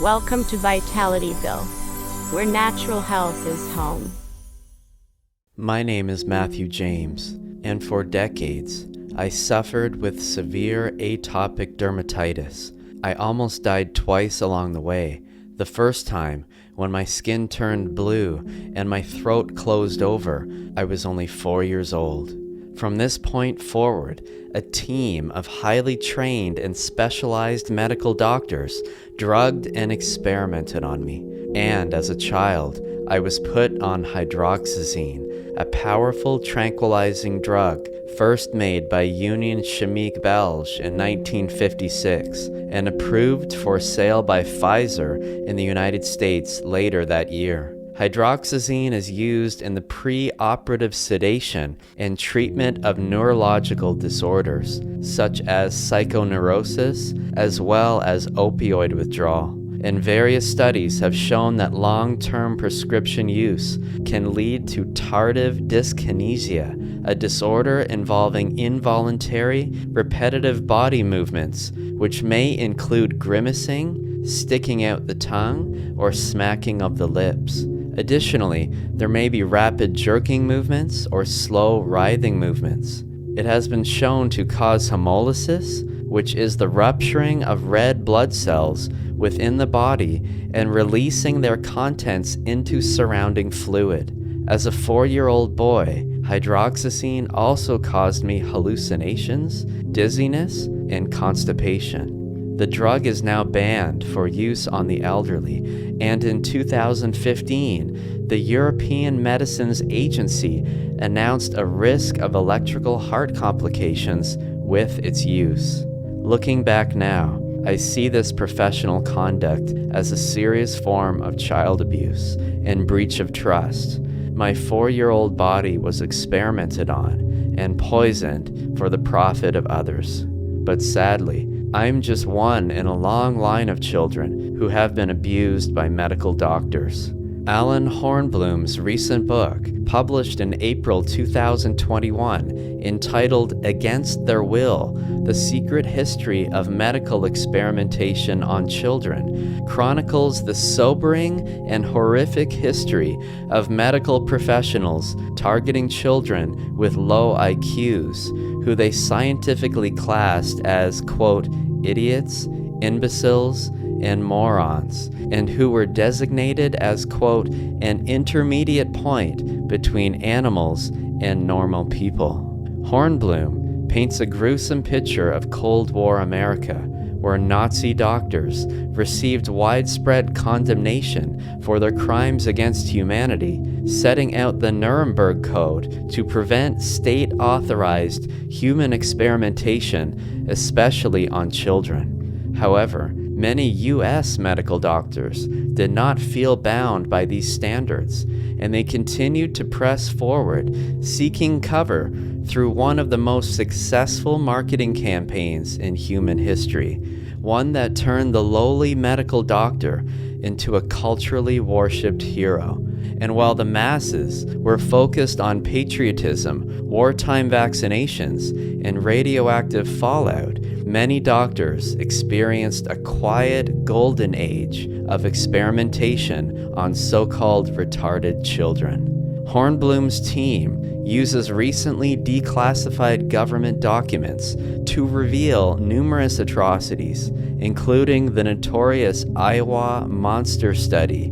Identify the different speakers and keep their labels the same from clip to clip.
Speaker 1: Welcome to Vitalityville, where natural health is home.
Speaker 2: My name is Matthew James, and for decades, I suffered with severe atopic dermatitis. I almost died twice along the way. The first time, when my skin turned blue and my throat closed over, I was only 4 years old. From this point forward, a team of highly trained and specialized medical doctors drugged and experimented on me. And as a child, I was put on hydroxyzine, a powerful tranquilizing drug first made by Union Chimique Belge in 1956 and approved for sale by Pfizer in the United States later that year. Hydroxyzine is used in the pre-operative sedation and treatment of neurological disorders, such as psychoneurosis, as well as opioid withdrawal. And various studies have shown that long-term prescription use can lead to tardive dyskinesia, a disorder involving involuntary, repetitive body movements, which may include grimacing, sticking out the tongue, or smacking of the lips. Additionally, there may be rapid jerking movements or slow writhing movements. It has been shown to cause hemolysis, which is the rupturing of red blood cells within the body and releasing their contents into surrounding fluid. As a 4-year-old boy, hydroxyzine also caused me hallucinations, dizziness, and constipation. The drug is now banned for use on the elderly, and in 2015, the European Medicines Agency announced a risk of electrical heart complications with its use. Looking back now, I see this professional conduct as a serious form of child abuse and breach of trust. My 4-year-old body was experimented on and poisoned for the profit of others. But sadly, I'm just one in a long line of children who have been abused by medical doctors. Alan Hornblum's recent book, published in April 2021, entitled Against Their Will: The Secret History of Medical Experimentation on Children, chronicles the sobering and horrific history of medical professionals targeting children with low IQs, who they scientifically classed as, quote, idiots, imbeciles, and morons, and who were designated as, quote, an intermediate point between animals and normal people. Hornblum paints a gruesome picture of Cold War America, where Nazi doctors received widespread condemnation for their crimes against humanity, setting out the Nuremberg Code to prevent state-authorized human experimentation, especially on children. However, many U.S. medical doctors did not feel bound by these standards, and they continued to press forward, seeking cover through one of the most successful marketing campaigns in human history, one that turned the lowly medical doctor into a culturally worshipped hero. And while the masses were focused on patriotism, wartime vaccinations, and radioactive fallout, many doctors experienced a quiet golden age of experimentation on so-called retarded children. Hornblum's team uses recently declassified government documents to reveal numerous atrocities, including the notorious Iowa monster study,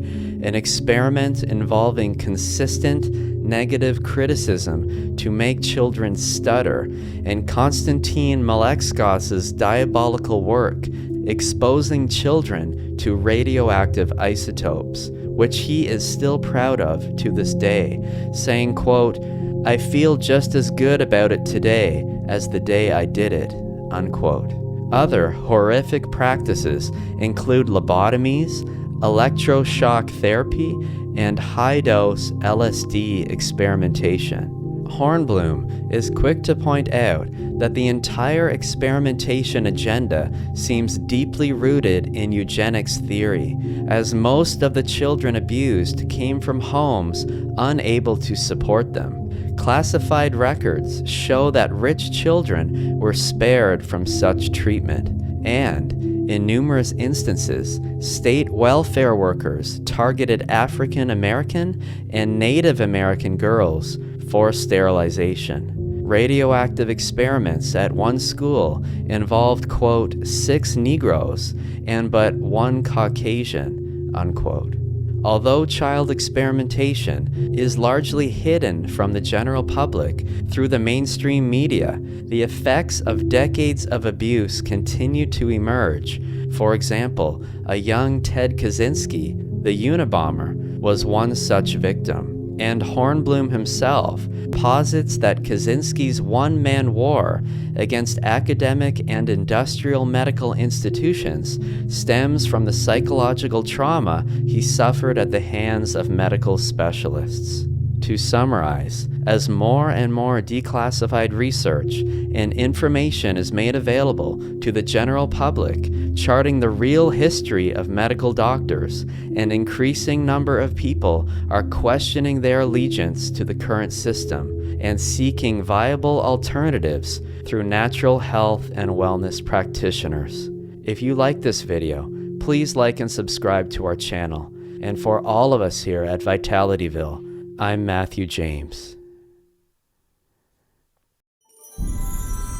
Speaker 2: an experiment involving consistent negative criticism to make children stutter, and Konstantin Malekskos's diabolical work exposing children to radioactive isotopes, which he is still proud of to this day, saying, quote, I feel just as good about it today as the day I did it, unquote. Other horrific practices include lobotomies, electroshock therapy, and high-dose LSD experimentation. Hornblum is quick to point out that the entire experimentation agenda seems deeply rooted in eugenics theory, as most of the children abused came from homes unable to support them. Classified records show that rich children were spared from such treatment, and In numerous instances, state welfare workers targeted African American and Native American girls for sterilization. Radioactive experiments at one school involved, quote, 6 Negroes and but 1 Caucasian, unquote. Although child experimentation is largely hidden from the general public through the mainstream media, the effects of decades of abuse continue to emerge. For example, a young Ted Kaczynski, the Unabomber, was one such victim. And Hornblum himself posits that Kaczynski's one-man war against academic and industrial medical institutions stems from the psychological trauma he suffered at the hands of medical specialists. To summarize, as more and more declassified research and information is made available to the general public, charting the real history of medical doctors, an increasing number of people are questioning their allegiance to the current system and seeking viable alternatives through natural health and wellness practitioners. If you like this video, please like and subscribe to our channel. And for all of us here at Vitalityville, I'm Matthew James.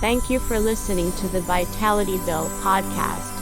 Speaker 1: Thank you for listening to the Vitalityville podcast.